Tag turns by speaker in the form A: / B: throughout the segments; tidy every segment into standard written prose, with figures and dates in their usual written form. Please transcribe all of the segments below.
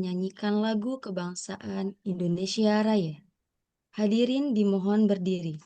A: menyanyikan lagu kebangsaan Indonesia Raya. Hadirin dimohon berdiri.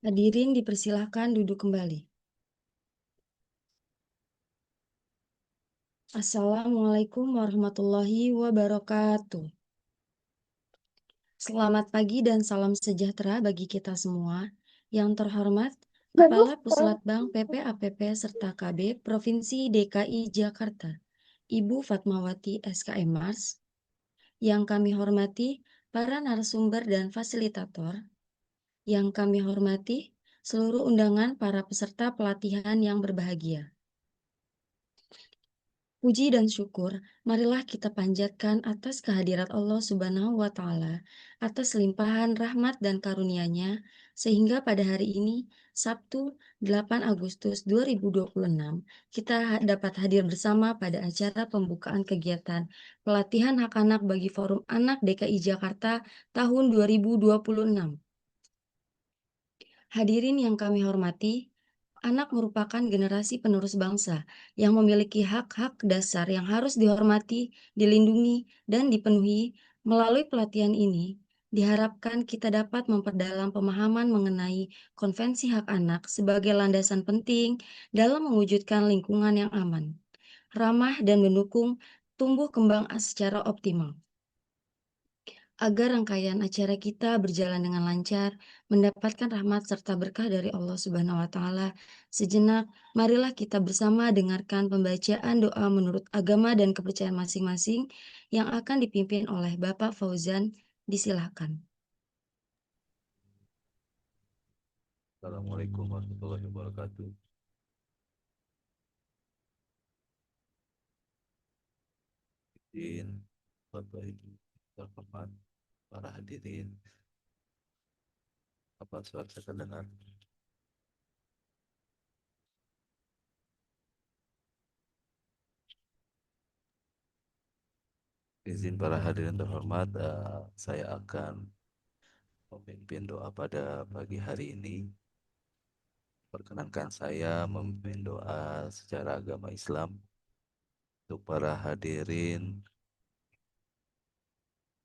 A: Hadirin dipersilahkan duduk kembali. Assalamualaikum warahmatullahi wabarakatuh. Selamat pagi dan salam sejahtera bagi kita semua. Yang terhormat, Kepala Puslatbang PPAPP serta KB Provinsi DKI Jakarta, Ibu Fatmawati SKM Mars. Yang kami hormati para narasumber dan fasilitator. Yang kami hormati seluruh undangan para peserta pelatihan yang berbahagia. Puji dan syukur, marilah kita panjatkan atas kehadirat Allah Subhanahu wa Ta'ala, atas limpahan rahmat dan karunia-Nya, sehingga pada hari ini, Sabtu 8 Agustus 2026, kita dapat hadir bersama pada acara pembukaan kegiatan pelatihan hak anak bagi Forum Anak DKI Jakarta tahun 2026. Hadirin yang kami hormati, anak merupakan generasi penerus bangsa yang memiliki hak-hak dasar yang harus dihormati, dilindungi, dan dipenuhi. Melalui pelatihan ini, diharapkan kita dapat memperdalam pemahaman mengenai Konvensi Hak Anak sebagai landasan penting dalam mewujudkan lingkungan yang aman, ramah, dan mendukung tumbuh kembang secara optimal. Agar rangkaian acara kita berjalan dengan lancar, mendapatkan rahmat serta berkah dari Allah Subhanahu wa Ta'ala. Sejenak, marilah kita bersama dengarkan pembacaan doa menurut agama dan kepercayaan masing-masing yang akan dipimpin oleh Bapak Fauzan. Disilahkan.
B: Assalamualaikum warahmatullahi wabarakatuh. Izin Bapak Ibu terhormat, para hadirin, apa suara saya terdengar? Izin para hadirin terhormat, saya akan memimpin doa pada pagi hari ini. Perkenankan saya memimpin doa secara agama Islam untuk para hadirin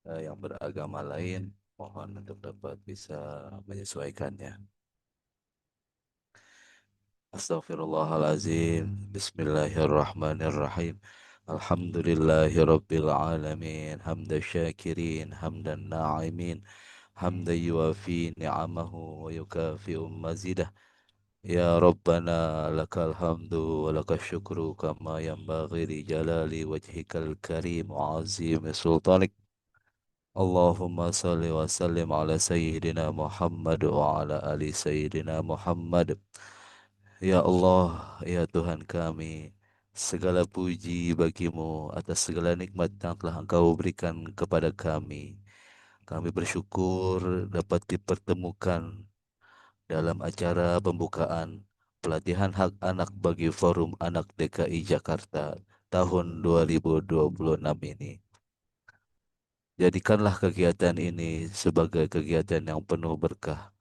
B: yang beragama lain. Mohon untuk dapat bisa menyesuaikannya. Astaghfirullahalazim. Bismillahirrahmanirrahim. Alhamdulillahi rabbil alamin. Hamda syakirin, hamdan na'imin, hamda yuafi ni'amahu wa yukafi'u mazidah. Ya Rabbana lakal hamdu wa lakal syukru kama yanbaghi li jalali wajhikal karim wa azim sultanik. Allahumma salli wa sallim ala sayyidina Muhammad wa ala ali sayyidina Muhammad. Ya Allah, ya Tuhan kami, segala puji bagimu atas segala nikmat yang telah Engkau berikan kepada kami. Kami bersyukur dapat dipertemukan dalam acara pembukaan pelatihan hak anak bagi Forum Anak DKI Jakarta tahun 2026 ini. Jadikanlah kegiatan ini sebagai kegiatan yang penuh berkah,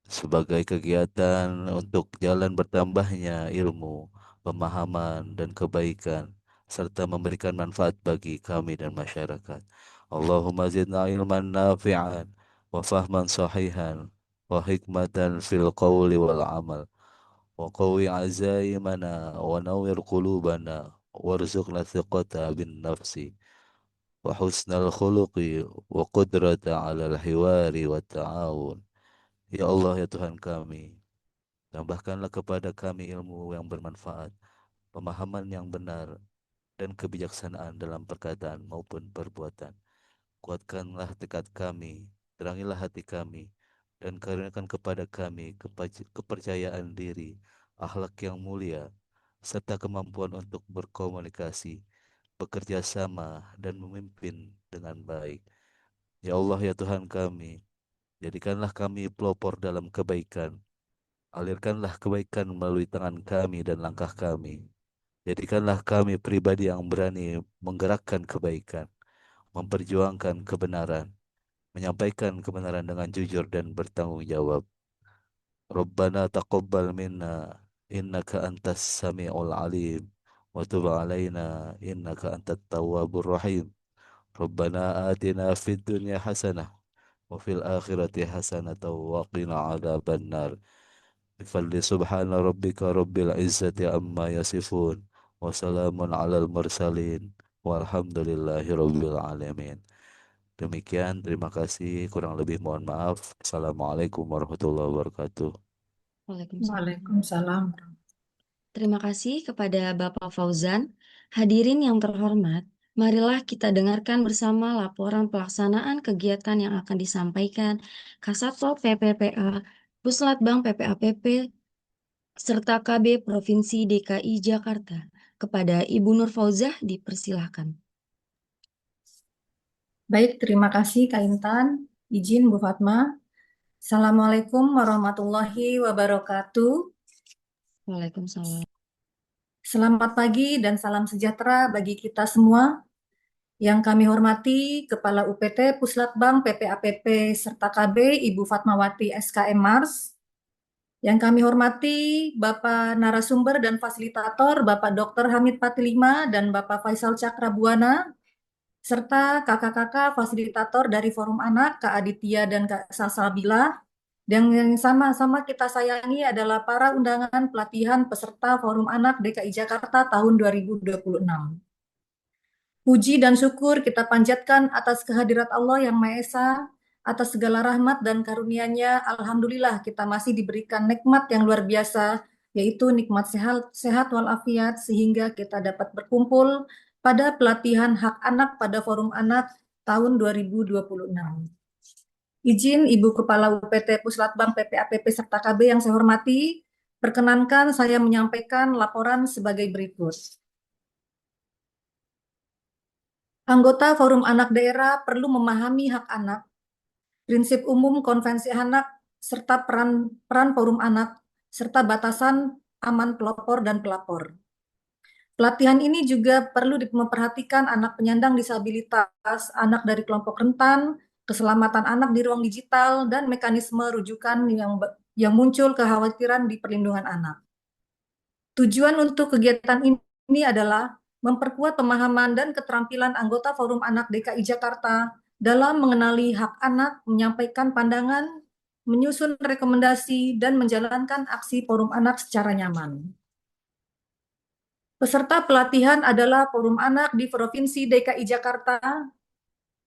B: sebagai kegiatan untuk jalan bertambahnya ilmu, pemahaman, dan kebaikan, serta memberikan manfaat bagi kami dan masyarakat. Allahumma zidna ilman nafi'an, wa fahman sahihan, wa hikmatan fil qawli wal amal, wa qawi azaimana, wa nawir qulubana, warzuqna thiqata bin nafsi, wa husnal khuluqi, wa qudrata ala al-hiwari wa ta'awun. Ya Allah, ya Tuhan kami, tambahkanlah kepada kami ilmu yang bermanfaat, pemahaman yang benar, dan kebijaksanaan dalam perkataan maupun perbuatan. Kuatkanlah tekad kami, terangilah hati kami, dan karuniakan kepada kami kepercayaan diri, akhlak yang mulia, serta kemampuan untuk berkomunikasi, bekerja sama, dan memimpin dengan baik. Ya Allah, ya Tuhan kami, jadikanlah kami pelopor dalam kebaikan. Alirkanlah kebaikan melalui tangan kami dan langkah kami. Jadikanlah kami pribadi yang berani menggerakkan kebaikan, memperjuangkan kebenaran, menyampaikan kebenaran dengan jujur dan bertanggung jawab. Rabbana taqabbal minna innaka antas sami'ul alim wa tub alaina innaka antat tawwabur rahim. Rabbana atina fid dunya hasanah wa fil akhirati hasanah wa qina adzabannar. بفضل سبحان ربك رب العزة عما يصفون وسلام على المرسلين والحمد لله رب العالمين. Demikian, terima kasih. Kurang lebih mohon maaf. Assalamualaikum warahmatullahi wabarakatuh.
A: Waalaikumsalam.
C: Waalaikumsalam.
A: Terima kasih kepada Bapak Fauzan. Hadirin yang terhormat, marilah kita dengarkan bersama laporan pelaksanaan kegiatan yang akan disampaikan Kasatpol PPPA, Puslatbang PPAPP, serta KB Provinsi DKI Jakarta. Kepada Ibu Nur Fauzah dipersilahkan.
C: Baik, terima kasih Kak Intan. Izin Bu Fatma. Assalamualaikum warahmatullahi wabarakatuh.
A: Waalaikumsalam.
C: Selamat pagi dan salam sejahtera bagi kita semua. Yang kami hormati Kepala UPT Puslatbang PPAPP serta KB Ibu Fatmawati SKM Mars. Yang kami hormati Bapak narasumber dan fasilitator Bapak Dr. Hamid Patilima dan Bapak Faisal Cakrabuana, serta kakak-kakak fasilitator dari Forum Anak, Kak Aditya dan Kak Salsabila. Dan yang sama-sama kita sayangi adalah para undangan pelatihan peserta Forum Anak DKI Jakarta tahun 2026. Puji dan syukur kita panjatkan atas kehadirat Allah yang Maha Esa, atas segala rahmat dan karunia-Nya. Alhamdulillah kita masih diberikan nikmat yang luar biasa, yaitu nikmat sehat walafiat, sehingga kita dapat berkumpul pada pelatihan hak anak pada Forum Anak tahun 2026. Izin Ibu Kepala UPT Puslatbang PPAPP serta KB yang saya hormati, perkenankan saya menyampaikan laporan sebagai berikut. Anggota Forum Anak Daerah perlu memahami hak anak, prinsip umum konvensi anak, serta peran forum anak, serta batasan aman pelopor dan pelapor. Pelatihan ini juga perlu memperhatikan anak penyandang disabilitas, anak dari kelompok rentan, keselamatan anak di ruang digital, dan mekanisme rujukan yang muncul kekhawatiran di perlindungan anak. Tujuan untuk kegiatan ini adalah memperkuat pemahaman dan keterampilan anggota Forum Anak DKI Jakarta dalam mengenali hak anak, menyampaikan pandangan, menyusun rekomendasi, dan menjalankan aksi Forum Anak secara nyaman. Peserta pelatihan adalah Forum Anak di Provinsi DKI Jakarta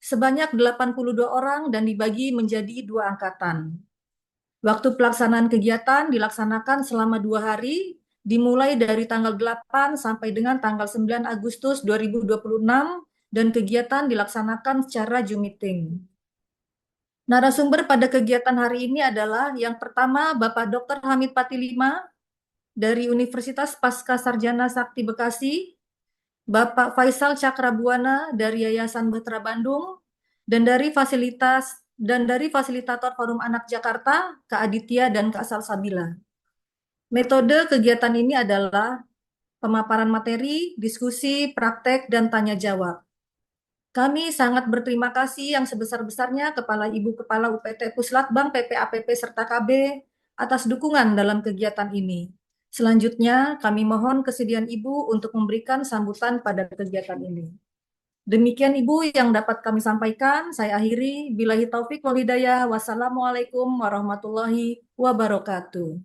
C: sebanyak 82 orang dan dibagi menjadi 2 angkatan. Waktu pelaksanaan kegiatan dilaksanakan selama 2 hari, dimulai dari tanggal 8 sampai dengan tanggal 9 Agustus 2026, dan kegiatan dilaksanakan secara Zoom meeting. Narasumber pada kegiatan hari ini adalah yang pertama Bapak Dr. Hamid Patilima dari Universitas Pasca Sarjana Sakti Bekasi, Bapak Faisal Cakrabuana dari Yayasan Bahtera Bandung, dan dari fasilitator Forum Anak Jakarta, Kak Aditya dan Kak Salsabila. Metode kegiatan ini adalah pemaparan materi, diskusi, praktek, dan tanya jawab. Kami sangat berterima kasih yang sebesar-besarnya Kepala Ibu Kepala UPT Puslatbang PPAPP serta KB atas dukungan dalam kegiatan ini. Selanjutnya, kami mohon kesediaan Ibu untuk memberikan sambutan pada kegiatan ini. Demikian Ibu yang dapat kami sampaikan. Saya akhiri. Billahi taufik wal hidayah. Wassalamualaikum warahmatullahi wabarakatuh.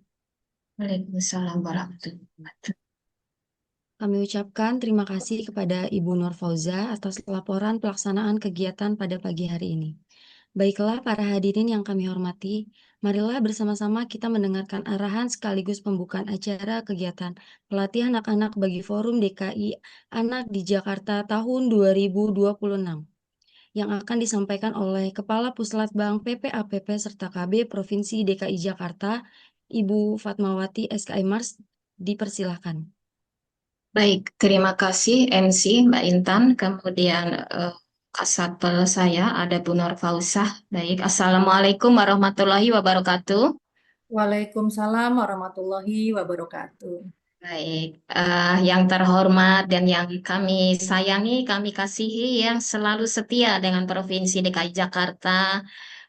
D: Waalaikumsalam warahmatullahi wabarakatuh.
A: Kami ucapkan terima kasih kepada Ibu Nur Fauza atas laporan pelaksanaan kegiatan pada pagi hari ini. Baiklah para hadirin yang kami hormati, marilah bersama-sama kita mendengarkan arahan sekaligus pembukaan acara kegiatan pelatihan anak-anak bagi Forum DKI Anak di Jakarta tahun 2026 yang akan disampaikan oleh Kepala Puslatbang PPAPP serta KB Provinsi DKI Jakarta, Ibu Fatmawati SKI Mars, dipersilahkan.
D: Baik, terima kasih MC Mbak Intan. Kemudian Kasatpel saya ada Bu Nur Fauzah. Baik, Assalamualaikum warahmatullahi wabarakatuh.
C: Waalaikumsalam warahmatullahi wabarakatuh.
D: Baik, yang terhormat dan yang kami sayangi, kami kasihi, yang selalu setia dengan Provinsi DKI Jakarta,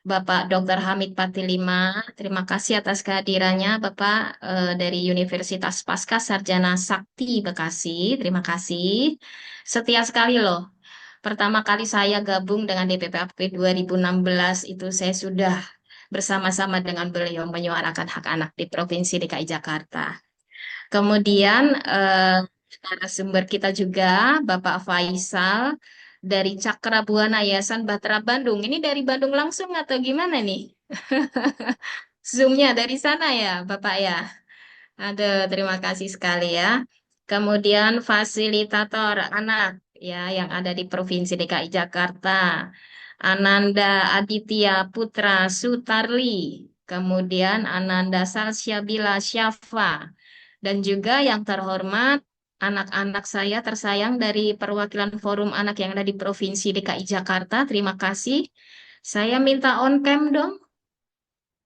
D: Bapak Dr. Hamid Patilima. Terima kasih atas kehadirannya, Bapak dari Universitas Pasca Sarjana Sakti Bekasi. Terima kasih. Setia sekali loh. Pertama kali saya gabung dengan DPPAP 2016 itu saya sudah bersama-sama dengan beliau menyuarakan hak anak di Provinsi DKI Jakarta. Kemudian narasumber kita juga Bapak Faisal dari Cakra Buana Yayasan Bahtera Bandung. Ini dari Bandung langsung atau gimana nih? Zoom-nya dari sana ya, Bapak ya. Aduh, terima kasih sekali ya. Kemudian fasilitator anak ya yang ada di Provinsi DKI Jakarta, Ananda Aditya Putra Sutarli. Kemudian Ananda Salsyabila Syafa. Dan juga yang terhormat anak-anak saya tersayang dari perwakilan Forum Anak yang ada di Provinsi DKI Jakarta. Terima kasih. Saya minta on cam dong.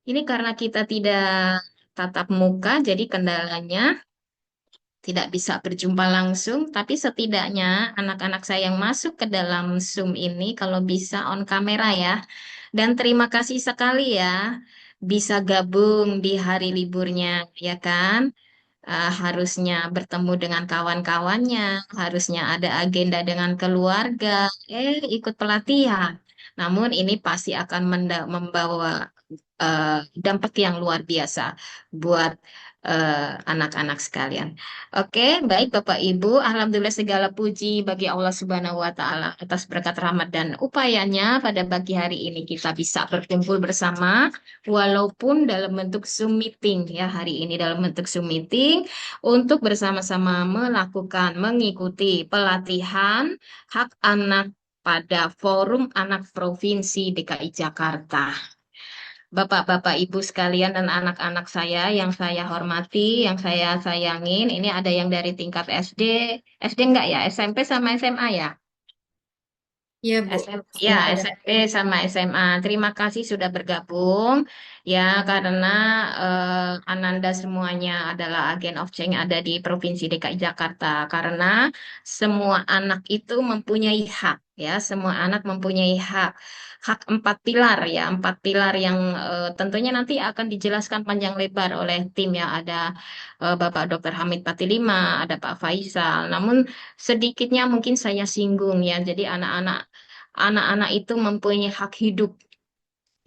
D: Ini karena kita tidak tatap muka, jadi kendalanya tidak bisa berjumpa langsung, tapi setidaknya anak-anak saya yang masuk ke dalam Zoom ini kalau bisa on kamera ya. Dan terima kasih sekali ya bisa gabung di hari liburnya, ya kan? Harusnya bertemu dengan kawan-kawannya, harusnya ada agenda dengan keluarga, ikut pelatihan. Namun ini pasti akan membawa dampak yang luar biasa buat anak-anak sekalian. Oke, baik Bapak Ibu, Alhamdulillah segala puji bagi Allah Subhanahu wa Ta'ala atas berkat rahmat dan upayanya pada pagi hari ini kita bisa berkumpul bersama, walaupun dalam bentuk Zoom meeting ya, hari ini dalam bentuk Zoom meeting untuk bersama-sama mengikuti pelatihan hak anak pada Forum Anak Provinsi DKI Jakarta. Bapak-bapak, ibu sekalian dan anak-anak saya yang saya hormati, yang saya sayangin, ini ada yang dari tingkat SD, SD enggak ya, SMP sama SMA ya?
C: Iya, Bu.
D: Ya,
C: Sudah ada.
D: SMP sama SMA. Terima kasih sudah bergabung ya karena Ananda semuanya adalah agen of change ada di Provinsi DKI Jakarta karena semua anak itu mempunyai hak ya, semua anak mempunyai hak. Hak empat pilar ya, empat pilar yang tentunya nanti akan dijelaskan panjang lebar oleh tim ya. Ada Bapak Dr. Hamid Patilima, ada Pak Faisal. Namun sedikitnya mungkin saya singgung ya. Jadi anak-anak itu mempunyai hak hidup,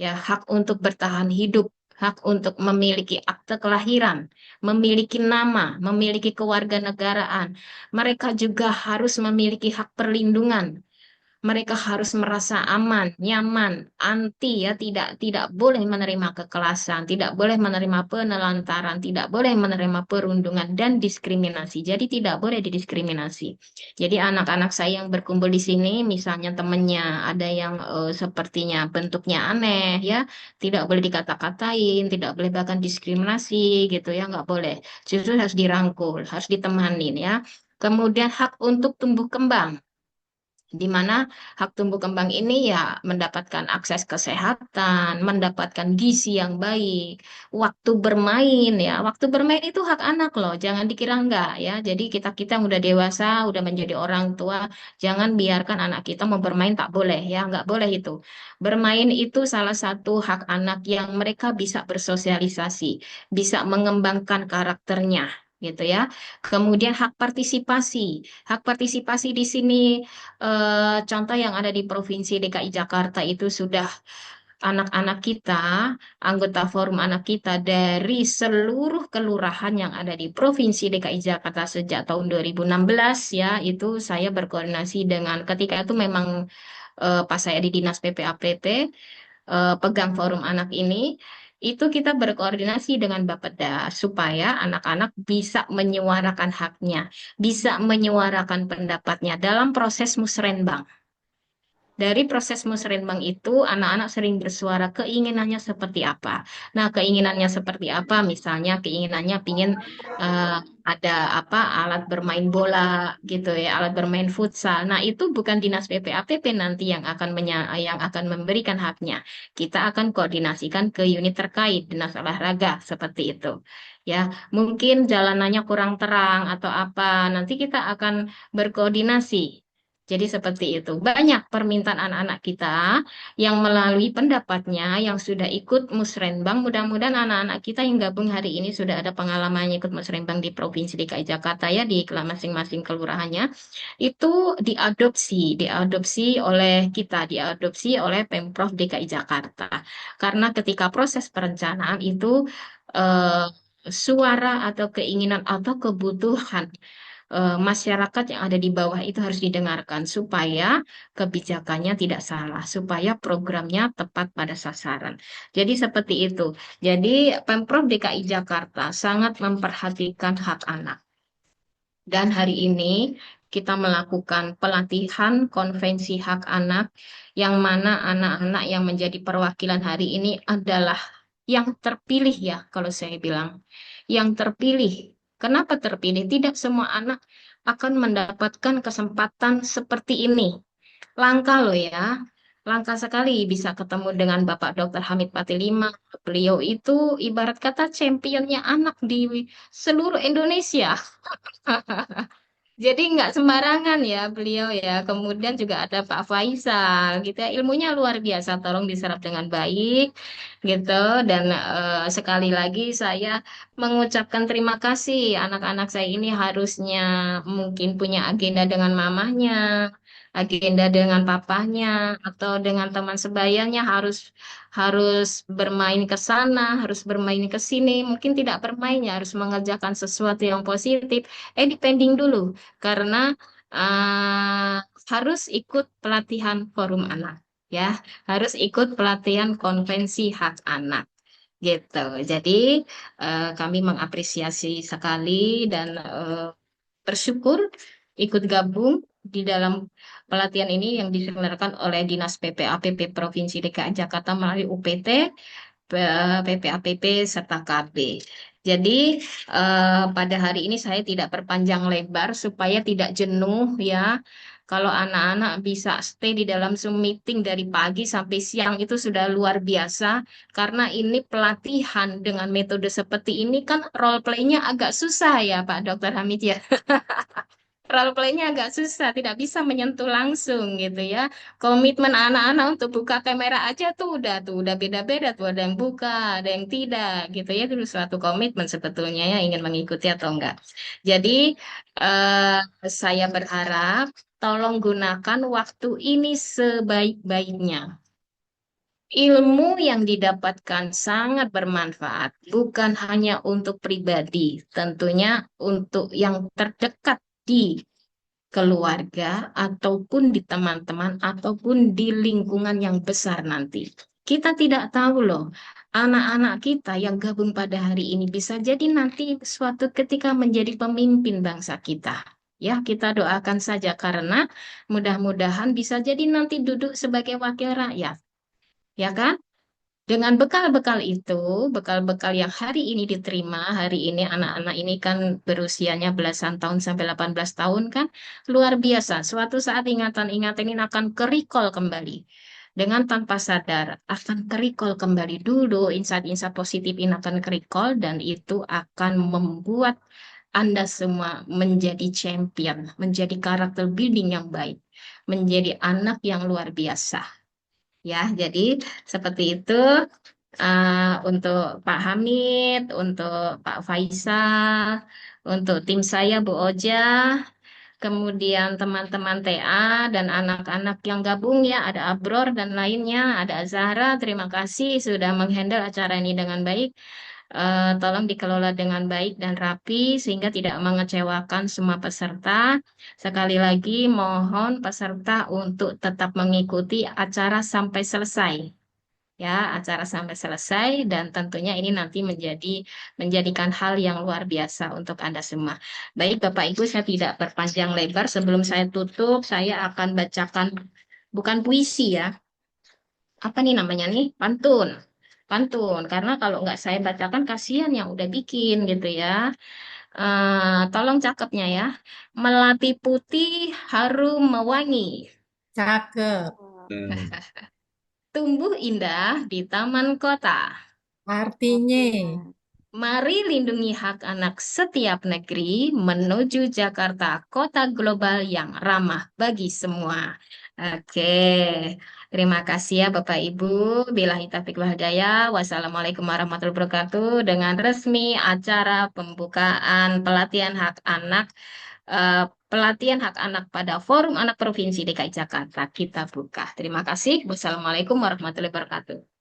D: ya, hak untuk bertahan hidup, hak untuk memiliki akte kelahiran, memiliki nama, memiliki kewarganegaraan. Mereka juga harus memiliki hak perlindungan. Mereka harus merasa aman, nyaman, anti ya, tidak boleh menerima kekerasan, tidak boleh menerima penelantaran, tidak boleh menerima perundungan dan diskriminasi. Jadi tidak boleh didiskriminasi. Jadi anak-anak saya yang berkumpul di sini, misalnya temennya ada yang sepertinya bentuknya aneh ya, tidak boleh dikata-katain, tidak boleh bahkan diskriminasi gitu ya, nggak boleh. Justru harus dirangkul, harus ditemanin ya. Kemudian hak untuk tumbuh kembang di mana hak tumbuh kembang ini ya mendapatkan akses kesehatan, mendapatkan gizi yang baik, waktu bermain ya, waktu bermain itu hak anak loh, jangan dikira enggak ya. Jadi kita yang udah dewasa, udah menjadi orang tua, jangan biarkan anak kita mau bermain tak boleh ya, enggak boleh itu. Bermain itu salah satu hak anak yang mereka bisa bersosialisasi, bisa mengembangkan karakternya gitu ya. Kemudian hak partisipasi di sini contoh yang ada di Provinsi DKI Jakarta itu sudah anak-anak kita, anggota forum anak kita dari seluruh kelurahan yang ada di Provinsi DKI Jakarta sejak tahun 2016 ya, itu saya berkoordinasi dengan ketika itu memang pas saya di Dinas PPAPP pegang forum anak ini, itu kita berkoordinasi dengan Bapeda supaya anak-anak bisa menyuarakan haknya, bisa menyuarakan pendapatnya dalam proses musrenbang. Dari proses musrenbang itu, anak-anak sering bersuara keinginannya seperti apa. Nah, keinginannya seperti apa? Misalnya keinginannya pingin eh, ada apa alat bermain bola gitu ya, alat bermain futsal. Nah, itu bukan dinas PPAPP nanti yang akan yang akan memberikan haknya. Kita akan koordinasikan ke unit terkait dinas olahraga seperti itu. Ya, mungkin jalanannya kurang terang atau apa. Nanti kita akan berkoordinasi. Jadi seperti itu. Banyak permintaan anak-anak kita yang melalui pendapatnya yang sudah ikut musrenbang. Mudah-mudahan anak-anak kita yang gabung hari ini sudah ada pengalaman ikut musrenbang di Provinsi DKI Jakarta ya di masing-masing kelurahannya. Itu diadopsi oleh kita, diadopsi oleh Pemprov DKI Jakarta. Karena ketika proses perencanaan itu eh, suara atau keinginan atau kebutuhan masyarakat yang ada di bawah itu harus didengarkan supaya kebijakannya tidak salah, supaya programnya tepat pada sasaran. Jadi seperti itu. Jadi Pemprov DKI Jakarta sangat memperhatikan hak anak. Dan hari ini kita melakukan pelatihan konvensi hak anak yang mana anak-anak yang menjadi perwakilan hari ini adalah yang terpilih ya kalau saya bilang. Yang terpilih. Kenapa terpilih? Tidak semua anak akan mendapatkan kesempatan seperti ini. Langka loh ya. Langka sekali bisa ketemu dengan Bapak Dr. Hamid Patilima. Beliau itu ibarat kata championnya anak di seluruh Indonesia. Jadi nggak sembarangan ya beliau ya. Kemudian juga ada Pak Faisal gitu ya. Ilmunya luar biasa. Tolong diserap dengan baik gitu. Dan sekali lagi saya mengucapkan terima kasih. Anak-anak saya ini harusnya mungkin punya agenda dengan mamahnya, agenda dengan papahnya, atau dengan teman sebayanya harus harus bermain ke sana, harus bermain ke sini. Mungkin tidak bermain ya, harus mengerjakan sesuatu yang positif. Depending dulu karena eh, harus ikut pelatihan forum anak ya, harus ikut pelatihan konvensi hak anak gitu. Jadi kami mengapresiasi sekali dan bersyukur ikut gabung di dalam pelatihan ini yang diselenggarakan oleh Dinas PPAPP Provinsi DKI Jakarta melalui UPT, PPAPP serta KB. Jadi pada hari ini saya tidak berpanjang lebar supaya tidak jenuh ya. Kalau anak-anak bisa stay di dalam Zoom meeting dari pagi sampai siang itu sudah luar biasa. Karena ini pelatihan dengan metode seperti ini kan role play-nya agak susah ya Pak Dr. Hamid ya. Role play-nya agak susah, tidak bisa menyentuh langsung gitu ya. Komitmen anak-anak untuk buka kamera aja tuh udah beda-beda tuh, ada yang buka, ada yang tidak gitu ya. Itu suatu komitmen sebetulnya ya, ingin mengikuti atau enggak. Jadi eh, saya berharap tolong gunakan waktu ini sebaik-baiknya. Ilmu yang didapatkan sangat bermanfaat, bukan hanya untuk pribadi, tentunya untuk yang terdekat di keluarga, ataupun di teman-teman, ataupun di lingkungan yang besar nanti. Kita tidak tahu loh, anak-anak kita yang gabung pada hari ini bisa jadi nanti suatu ketika menjadi pemimpin bangsa kita. Ya, kita doakan saja karena mudah-mudahan bisa jadi nanti duduk sebagai wakil rakyat. Ya kan? Dengan bekal-bekal itu, bekal-bekal yang hari ini diterima, hari ini anak-anak ini kan berusianya belasan tahun sampai 18 tahun kan, luar biasa. Suatu saat ingatan-ingatan ini akan ke-recall kembali. Dengan tanpa sadar, akan ke-recall kembali dulu, insight-insight positif ini akan ke-recall, dan itu akan membuat Anda semua menjadi champion, menjadi karakter building yang baik, menjadi anak yang luar biasa. Ya, jadi seperti itu untuk Pak Hamid, untuk Pak Faisal, untuk tim saya Bu Oja, kemudian teman-teman TA dan anak-anak yang gabung ya, ada Abror dan lainnya, ada Zahra. Terima kasih sudah menghandle acara ini dengan baik. Tolong dikelola dengan baik dan rapi sehingga tidak mengecewakan semua peserta. Sekali lagi mohon peserta untuk tetap mengikuti acara sampai selesai. Ya, acara sampai selesai dan tentunya ini nanti menjadikan hal yang luar biasa untuk Anda semua. Baik, Bapak Ibu, saya tidak berpanjang lebar. Sebelum saya tutup, saya akan bacakan bukan puisi ya. Apa nih namanya nih? Pantun. Pantun, karena kalau nggak saya bacakan kasihan yang udah bikin gitu ya. Tolong cakepnya ya. Melati putih harum mewangi.
C: Cakep.
B: Hmm.
D: Tumbuh indah di taman kota.
C: Artinya,
D: Mari lindungi hak anak setiap negeri menuju Jakarta, kota global yang ramah bagi semua. Oke, terima kasih ya Bapak Ibu. Billahi taufiq wal hidayah. Wassalamualaikum warahmatullahi wabarakatuh. Dengan resmi acara pembukaan pelatihan hak anak pada Forum Anak Provinsi DKI Jakarta kita buka. Terima kasih. Wassalamualaikum warahmatullahi wabarakatuh.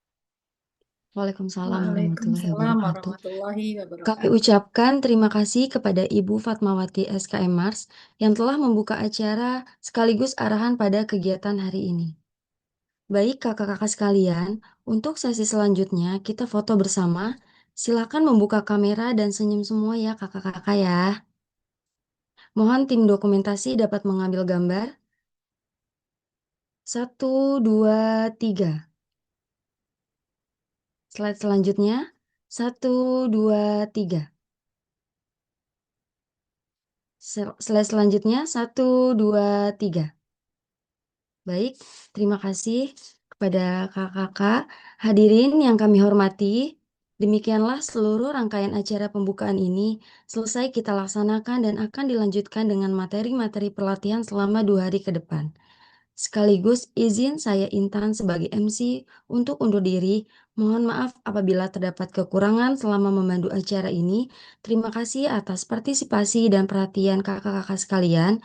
A: Waalaikumsalam warahmatullahi
C: Waalaikumsalam
A: wabarakatuh.
C: warahmatullahi
A: Kami
C: wabarakatuh.
A: ucapkan terima kasih kepada Ibu Fatmawati SKM Mars yang telah membuka acara sekaligus arahan pada kegiatan hari ini. Baik kakak-kakak sekalian, untuk sesi selanjutnya kita foto bersama. Silakan membuka kamera dan senyum semua ya kakak-kakak ya. Mohon tim dokumentasi dapat mengambil gambar. 1, 2, 3. Slide selanjutnya. 1, 2, 3. Slide selanjutnya. 1, 2, 3. Baik, terima kasih kepada kakak-kakak hadirin yang kami hormati. Demikianlah seluruh rangkaian acara pembukaan ini selesai kita laksanakan dan akan dilanjutkan dengan materi-materi pelatihan selama 2 hari ke depan. Sekaligus izin saya Intan sebagai MC untuk undur diri. Mohon maaf apabila terdapat kekurangan selama memandu acara ini. Terima kasih atas partisipasi dan perhatian kakak-kakak sekalian.